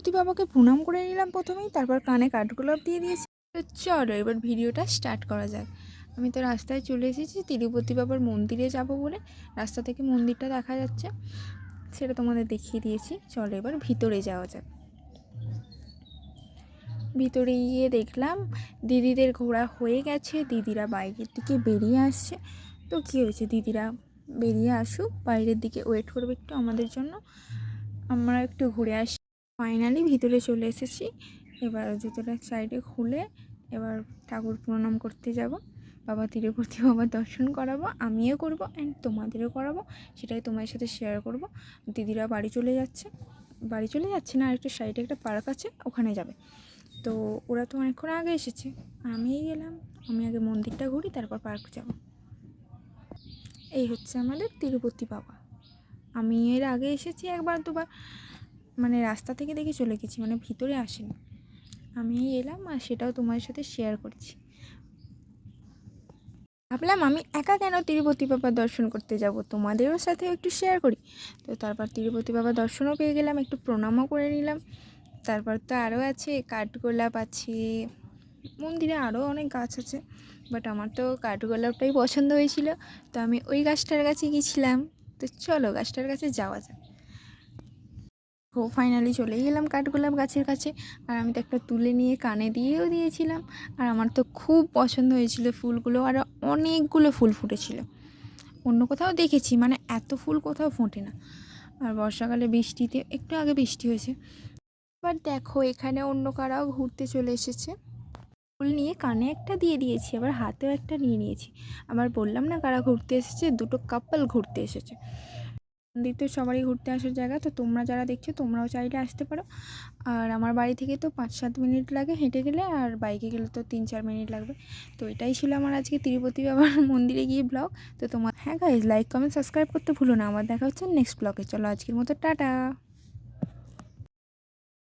তিরুপতি বাবাকে প্রণাম করে নিলাম প্রথমেই, তারপর কানে কাঠগোলাপ দিয়ে দিয়েছি। তো চলো এবার ভিডিওটা স্টার্ট করা যাক। আমি তো রাস্তায় চলে এসেছি তিরুপতি বাবার মন্দিরে যাব বলে। রাস্তা থেকে মন্দিরটা দেখা যাচ্ছে, সেটা তোমাদের দেখিয়ে দিয়েছি। চলো এবার ভিতরে যাওয়া যাক। ভিতরে গিয়ে দেখলাম দিদিদের ঘোরা হয়ে গেছে, দিদিরা বাইরের দিকে বেরিয়ে আসছে। তো কী হয়েছে, দিদিরা বেরিয়ে আসুক, বাইরের দিকে ওয়েট করবে একটু আমাদের জন্য, আমরা একটু ঘুরে আসি। ফাইনালি ভিতরে চলে এসেছি। এবার জুতোটা সাইডে খুলে এবার ঠাকুর প্রণাম করতে যাব। বাবা তিরুপতি বাবার দর্শন করাবো, আমিও করব অ্যান্ড তোমাদেরও করাবো, সেটাই তোমার সাথে শেয়ার করব। দিদিরা বাড়ি চলে যাচ্ছে না, আরেকটু সাইডে একটা পার্ক আছে, ওখানে যাবে। তো ওরা তো অনেকক্ষণ আগে এসেছে, আমিই গেলাম। আমি আগে মন্দিরটা ঘুরি, তারপর পার্ক যাব। এই হচ্ছে আমাদের তিরুপতি বাবা। আমি এর আগে এসেছি একবার দুবার, মানে রাস্তা থেকে দেখে চলে গেছি, মানে ভিতরে আসেনি। আমি এলাম আর সেটাও তোমার সাথে শেয়ার করছি। ভাবলাম আমি একা কেন তিরুপতি বাবার দর্শন করতে যাব, তোমাদেরও সাথে একটু শেয়ার করি। তো তারপর তিরুপতি বাবার দর্শনও পেয়ে গেলাম, একটু প্রণামও করে নিলাম। তারপর তো আরও আছে, কাঠগোলাপ আছে, মন্দিরে আরও অনেক গাছ আছে, বাট আমার তো কাঠগোলাপটাই পছন্দ হয়েছিল, তো আমি ওই গাছটার কাছে গেছিলাম। তো চলো গাছটার কাছে যাওয়া যাক। ফাইনালি চলে গেলাম কাঠগোলাপ গাছের কাছে, আর আমি তো একটা তুলে নিয়ে কানে দিয়েও দিয়েছিলাম। আর আমার তো খুব পছন্দ হয়েছিল ফুলগুলো, আর অনেকগুলো ফুল ফুটেছিল। অন্য কোথাও দেখেছি, মানে এত ফুল কোথাও ফোটে না। আর বর্ষাকালে বৃষ্টিতে, একটু আগে বৃষ্টি হয়েছে। এবার দেখো এখানে অন্য কারাও ঘুরতে চলে এসেছে। ফুল নিয়ে কানে একটা দিয়ে দিয়েছি, আবার হাতেও একটা নিয়ে নিয়েছি। আবার বললাম না কারা ঘুরতে এসেছে, দুটো কাপল ঘুরতে এসেছে। মন্দির তো সবারই ঘুরতে আসার জায়গা, তো তোমরা যারা দেখছো তোমরাও চাইলে আসতে পারো। আর আমার বাড়ি থেকে তো 5-7 মিনিট লাগে হেঁটে গেলে, আর বাইকে গেলে তো 3-4 মিনিট লাগবে। তো এটাই ছিল আমার আজকে তিরুপতি বাবার মন্দিরে গিয়ে ব্লগ। তো তোমার, হ্যাঁ গাইজ, লাইক কমেন্ট সাবস্ক্রাইব করতে ভুলো না। আমার দেখা হচ্ছে নেক্সট ব্লগে। চলো আজকের মতো টাটা।